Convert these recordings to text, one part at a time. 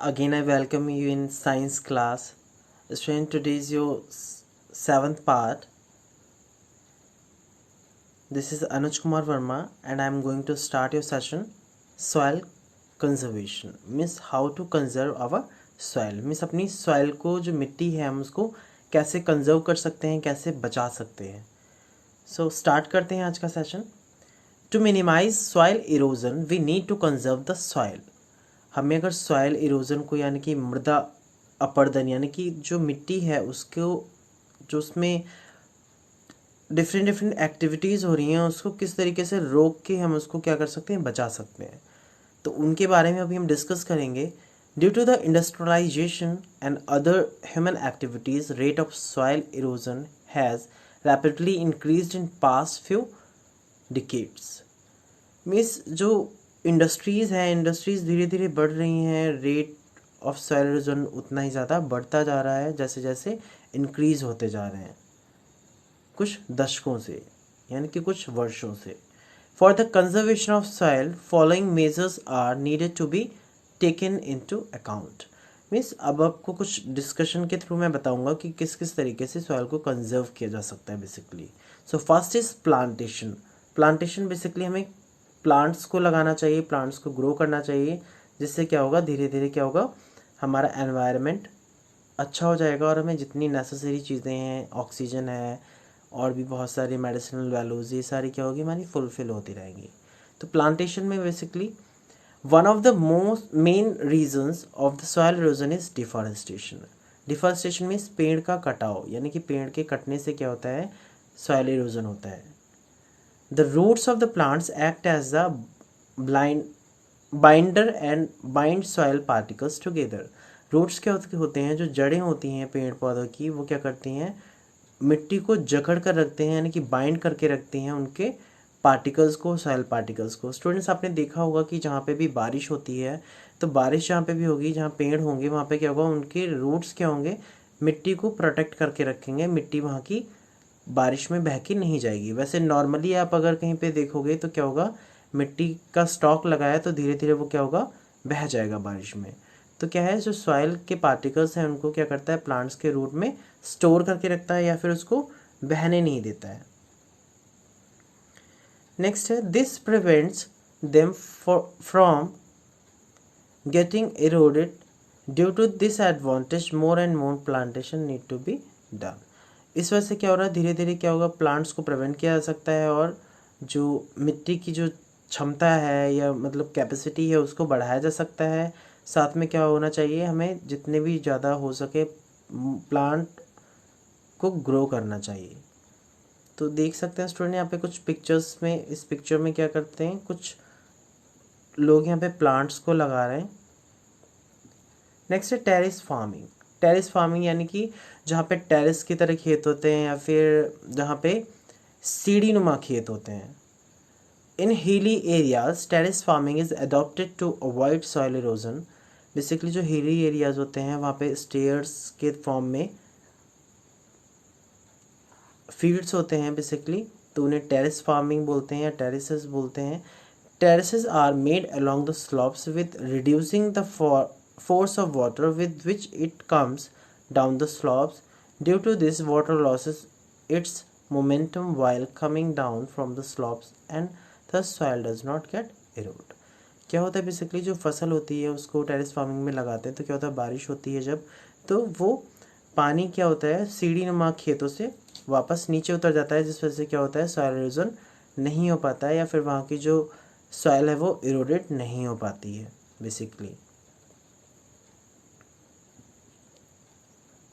again I welcome you in science class. Student, today is your seventh part. This is Anuj Kumar Verma and I am going to start your session soil conservation. Means how to conserve our soil. Means अपनी soil को जो मिट्टी है हम उसको कैसे conserve कर सकते हैं, कैसे बचा सकते हैं. So start करते हैं आज का session. To minimize soil erosion, we need to conserve the soil. हमें अगर सॉयल इरोजन को यानी कि मृदा अपरदन यानी कि जो मिट्टी है उसको जो उसमें डिफरेंट एक्टिविटीज़ हो रही हैं उसको किस तरीके से रोक के हम उसको क्या कर सकते हैं, बचा सकते हैं. तो उनके बारे में अभी हम डिस्कस करेंगे. Due to the industrialisation and other human activities rate of soil erosion has rapidly increased in past few decades. Means जो इंडस्ट्रीज़ धीरे धीरे बढ़ रही हैं. रेट ऑफ सॉइल इरोजन उतना ही ज़्यादा बढ़ता जा रहा है जैसे जैसे इंक्रीज़ होते जा रहे हैं कुछ दशकों से यानी कि कुछ वर्षों से. For the conservation of soil following measures are needed to be taken into account. Means अब आपको कुछ डिस्कशन के थ्रू मैं बताऊंगा कि किस किस तरीके से सॉइल को कंजर्व किया जा सकता है basically. So first is plantation. Plantation basically हमें प्लांट्स को लगाना चाहिए, प्लांट्स को ग्रो करना चाहिए, जिससे क्या होगा धीरे धीरे क्या होगा हमारा एनवायरनमेंट अच्छा हो जाएगा और हमें जितनी नेसेसरी चीज़ें हैं, ऑक्सीजन है और भी बहुत सारी मेडिसिनल वैल्यूज़, ये सारी क्या होगी हमारी फुलफिल होती रहेंगी. तो प्लांटेशन में basically one of the most main reasons of the soil erosion is deforestation. Deforestation means पेड़ का कटाव यानी कि पेड़ के कटने से क्या होता है, सॉइल इरोजन होता है. The roots of the plants act as the binder and bind soil particles together. Roots क्या होते हैं, जो जड़ें होती हैं पेड़ पौधों की, वो क्या करती हैं मिट्टी को जकड़ कर रखते हैं यानी कि बाइंड करके रखती हैं उनके पार्टिकल्स को, सॉइल पार्टिकल्स को. स्टूडेंट्स आपने देखा होगा कि जहाँ पे भी बारिश होती है तो बारिश जहाँ पे भी होगी, जहाँ पेड़ होंगे वहाँ पे क्या होगा उनके रूट्स क्या होंगे, मिट्टी को प्रोटेक्ट करके रखेंगे, मिट्टी वहाँ की बारिश में बह के नहीं जाएगी. वैसे नॉर्मली आप अगर कहीं पे देखोगे तो क्या होगा, मिट्टी का स्टॉक लगाया तो धीरे धीरे वो क्या होगा बह जाएगा बारिश में. तो क्या है, जो सॉइल के पार्टिकल्स हैं उनको क्या करता है प्लांट्स के रूट में स्टोर करके रखता है या फिर उसको बहने नहीं देता है. नेक्स्ट है this prevents them from getting eroded. Due to this advantage more and more plantation need to be done. इस वजह से क्या हो रहा है, धीरे धीरे क्या होगा प्लांट्स को प्रिवेंट किया जा सकता है और जो मिट्टी की जो क्षमता है या मतलब कैपेसिटी है उसको बढ़ाया जा सकता है. साथ में क्या होना चाहिए, हमें जितने भी ज़्यादा हो सके प्लांट को ग्रो करना चाहिए. तो देख सकते हैं स्टूडेंट यहाँ पे कुछ पिक्चर्स में, इस पिक्चर में क्या करते हैं कुछ लोग यहाँ पे प्लांट्स को लगा रहे हैं. नेक्स्ट है टेरेस फार्मिंग. टेरेस फार्मिंग यानी कि जहाँ पे टेरेस की तरह खेत होते हैं या फिर जहाँ पे सीढ़ी नुमा खेत होते हैं. In hilly areas terrace farming is adopted to avoid soil erosion. Basically जो हिली एरियाज होते हैं वहाँ पे स्टेयर्स के फॉर्म में फील्ड्स होते हैं बेसिकली, तो उन्हें टेरेस फार्मिंग बोलते हैं या टेरेसेस बोलते हैं. Terraces are made along the slopes with reducing the force of water with which it comes down the slopes. Due to this, water loses its momentum while coming down from the slopes and thus soil does not get eroded. क्या होता है basically जो फसल होती है उसको terrace farming में लगाते हैं तो क्या होता है बारिश होती है जब, तो वो पानी क्या होता है सीढ़ी नुमा खेतों से वापस नीचे उतर जाता है, जिस वजह से क्या होता है सॉइल इरोजन नहीं हो पाता है या फिर वहाँ की जो सॉइल है वो इरोडेड नहीं हो पाती है बेसिकली.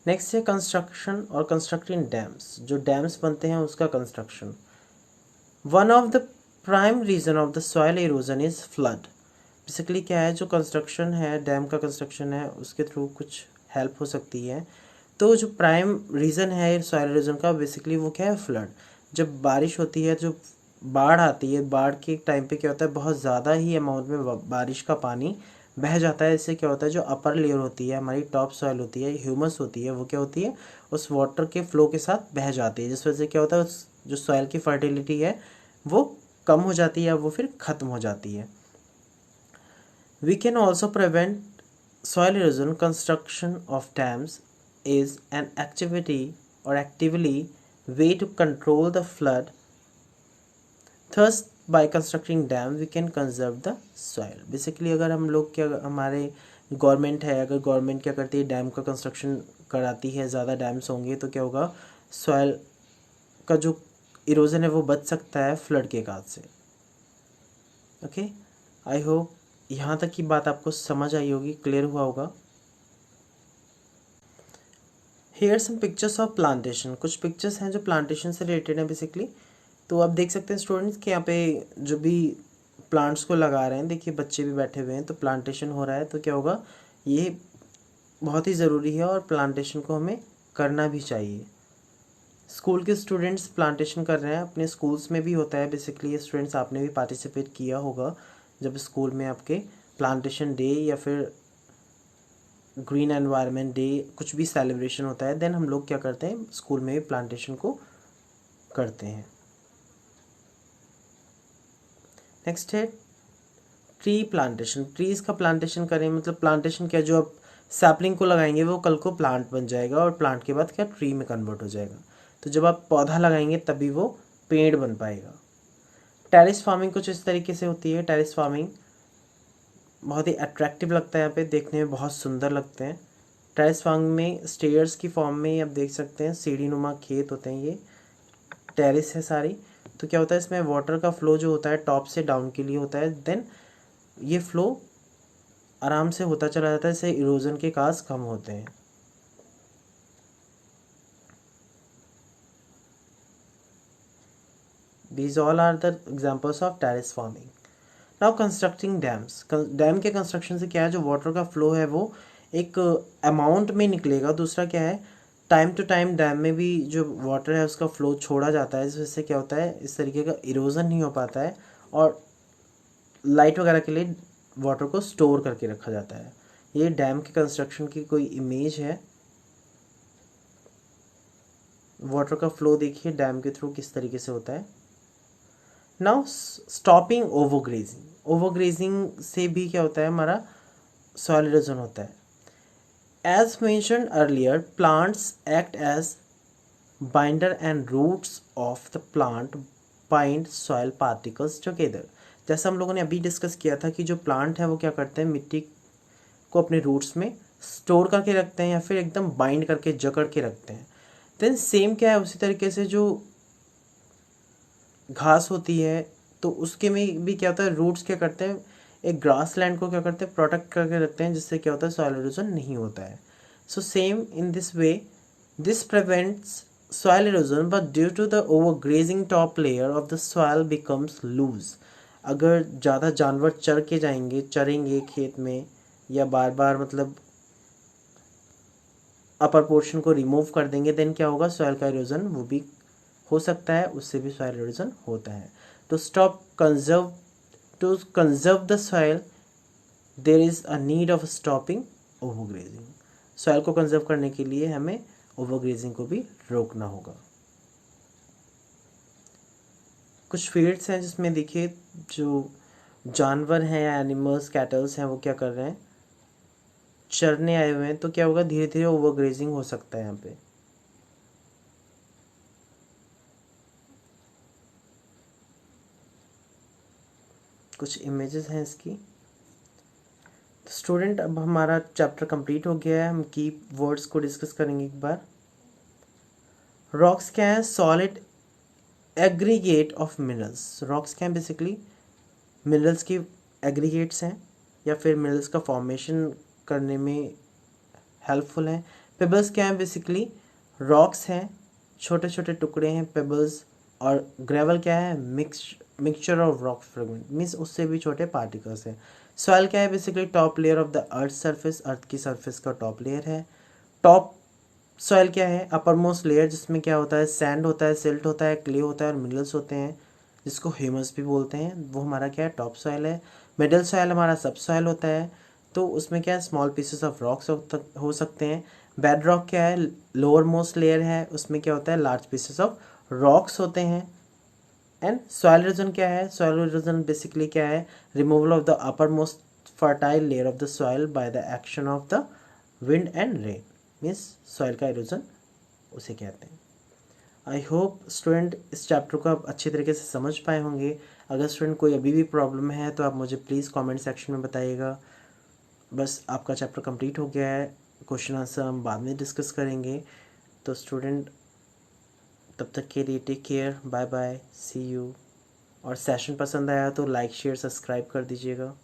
नेक्स्ट है कंस्ट्रक्शन और कंस्ट्रक्टिंग डैम्स. जो डैम्स बनते हैं उसका construction. One of the prime reason of the soil erosion is flood. Basically क्या है, जो कंस्ट्रक्शन है डैम का कंस्ट्रक्शन है उसके थ्रू कुछ हेल्प हो सकती है. तो जो प्राइम रीज़न है सॉइल इरोजन का बेसिकली वो क्या है, फ्लड. जब बारिश होती है, जो बाढ़ आती है, बाढ़ के टाइम पे क्या होता है बहुत ज़्यादा ही अमाउंट में बारिश का पानी बह जाता है. इससे क्या होता है जो अपर लेयर होती है हमारी टॉप सॉइल होती है, ह्यूमस होती है, वो क्या होती है उस वाटर के फ्लो के साथ बह जाती है, जिस वजह से क्या होता है उस जो सॉइल की फर्टिलिटी है वो कम हो जाती है या वो फिर ख़त्म हो जाती है. We can also prevent soil erosion, construction of dams is an activity or actively way to control the flood. Thus by constructing dam we can conserve the soil. Basically अगर हम लोग क्या, हमारे गवर्नमेंट है, अगर गवर्नमेंट क्या करती है, डैम का कंस्ट्रक्शन कराती है, ज़्यादा डैम्स होंगे तो क्या होगा, सॉइल का जो इरोजन है वो बच सकता है फ्लड के काज से. ओके, आई होप यहाँ तक की बात आपको समझ आई होगी, क्लियर हुआ होगा. Here some pictures of plantation. कुछ पिक्चर्स हैं जो प्लांटेशन से रिलेटेड हैं बेसिकली. तो आप देख सकते हैं स्टूडेंट्स कि यहाँ पे जो भी प्लांट्स को लगा रहे हैं, देखिए बच्चे भी बैठे हुए हैं, तो प्लांटेशन हो रहा है. तो क्या होगा, ये बहुत ही ज़रूरी है और प्लांटेशन को हमें करना भी चाहिए. स्कूल के स्टूडेंट्स प्लांटेशन कर रहे हैं, अपने स्कूल्स में भी होता है बेसिकली. ये स्टूडेंट्स आपने भी पार्टिसिपेट किया होगा जब स्कूल में आपके प्लांटेशन डे या फिर ग्रीन एनवायरनमेंट डे कुछ भी सेलिब्रेशन होता है, देन हम लोग क्या करते हैं, स्कूल में भी प्लांटेशन को करते हैं. नेक्स्ट है ट्री प्लांटेशन. ट्रीज़ का प्लांटेशन करें, मतलब प्लांटेशन क्या, जो आप सैपलिंग को लगाएंगे वो कल को प्लांट बन जाएगा और प्लांट के बाद क्या ट्री में कन्वर्ट हो जाएगा. तो जब आप पौधा लगाएंगे तभी वो पेड़ बन पाएगा. टेरेस फार्मिंग कुछ इस तरीके से होती है. टेरेस फार्मिंग बहुत ही अट्रैक्टिव लगता है, यहाँ पे देखने में बहुत सुंदर लगते हैं. टेरेस फार्मिंग में स्टेयर्स की फॉर्म में आप देख सकते हैं, सीढ़ी नुमा खेत होते हैं, ये टेरेस है सारी. तो क्या होता है, इसमें वाटर का फ्लो जो होता है टॉप से डाउन के लिए होता है, देन ये फ्लो आराम से होता चला जाता है, इससे इरोजन के काज कम होते हैं. These all are the examples of terrace farming. Now constructing dams. Dam के कंस्ट्रक्शन से क्या है, जो वाटर का फ्लो है वो एक अमाउंट में निकलेगा. दूसरा क्या है, टाइम टू टाइम डैम में भी जो वाटर है उसका फ्लो छोड़ा जाता है, जिससे क्या होता है, इस तरीके का इरोजन नहीं हो पाता है और लाइट वगैरह के लिए वाटर को स्टोर करके रखा जाता है. ये डैम के कंस्ट्रक्शन की कोई इमेज है. वाटर का फ्लो देखिए डैम के थ्रू किस तरीके से होता है. Now stopping overgrazing. ओवरग्रेजिंग से भी क्या होता है, हमारा सॉइल इरोजन होता है. As mentioned earlier, plants act as binder and roots of the plant bind soil particles together. जैसा हम लोगों ने अभी डिस्कस किया था कि जो प्लांट है वो क्या करते हैं, मिट्टी को अपने रूट्स में स्टोर करके रखते हैं या फिर एकदम बाइंड करके जकड़ के रखते हैं. देन सेम क्या है, उसी तरीके से जो घास होती है तो उसके में भी क्या होता है, रूट्स क्या करते हैं, एक ग्रास लैंड को क्या करते हैं, प्रोटेक्ट करके रखते हैं, जिससे क्या होता है, सॉइल इरोजन नहीं होता है. So same in this way this prevents soil erosion, but due to the overgrazing top layer of the soil becomes loose. अगर ज़्यादा जानवर चर के जाएंगे, चरेंगे खेत में, या बार बार मतलब अपर पोर्शन को रिमूव कर देंगे, देन क्या होगा, सॉइल का इरोजन वो भी हो सकता है, उससे भी सॉइल इरोजन होता है. To conserve the soil there is a need of stopping overgrazing. Soil को कंजर्व करने के लिए हमें ओवरग्रेजिंग को भी रोकना होगा. कुछ फील्ड्स हैं जिसमें देखिए जो जानवर हैं या एनिमल्स, कैटल्स हैं, वो क्या कर रहे हैं, चरने आए हुए हैं. तो क्या होगा, धीरे धीरे ओवरग्रेजिंग हो सकता है. यहाँ पे कुछ इमेजेस हैं इसकी. स्टूडेंट अब हमारा चैप्टर कंप्लीट हो गया है. हम की वर्ड्स को डिस्कस करेंगे एक बार. रॉक्स क्या है, solid aggregate of minerals. Rocks क्या है, बेसिकली मिनरल्स की एग्रीगेट्स हैं या फिर मिनरल्स का फॉर्मेशन करने में हेल्पफुल हैं. पेबल्स क्या है, बेसिकली रॉक्स हैं, छोटे छोटे टुकड़े हैं पेबल्स. और ग्रेवल क्या है, mixture of rock fragment, means उससे भी छोटे पार्टिकल्स हैं. सॉइल क्या है, basically top layer of the earth surface, earth की सरफेस का टॉप लेयर है. टॉप सॉइल क्या है, अपर मोस्ट लेयर, जिसमें क्या होता है, सैंड होता है, सिल्ट होता है, क्ले होता है और मिनरल्स होते हैं, जिसको ह्यूमस भी बोलते हैं, वो हमारा क्या है, टॉप सॉइल है. मिडल सॉइल हमारा सब सॉइल होता है, तो उसमें क्या है, स्मॉल पीसेस ऑफ रॉक्स हो सकते हैं. बेड रॉक क्या है, लोअर मोस्ट लेयर है, उसमें क्या होता है, लार्ज पीसेस ऑफ रॉक्स होते हैं. एंड सॉइल इरोजन क्या है, सॉइल इरोजन बेसिकली क्या है, removal of the upper most fertile layer of the soil by the action of the wind and rain, means soil का इरोजन उसे कहते हैं। आई होप स्टूडेंट इस चैप्टर को आप अच्छी तरीके से समझ पाए होंगे। अगर स्टूडेंट कोई अभी भी प्रॉब्लम है तो आप मुझे प्लीज़ कमेंट सेक्शन में बताइएगा। बस आपका चैप्टर कंप्लीट हो गया है, क्वेश्चन आंसर हम बाद में डिस्कस करेंगे। तो स्टूडेंट तब तक के लिए take care, bye bye, see you. और सेशन पसंद आया तो लाइक शेयर सब्सक्राइब कर दीजिएगा।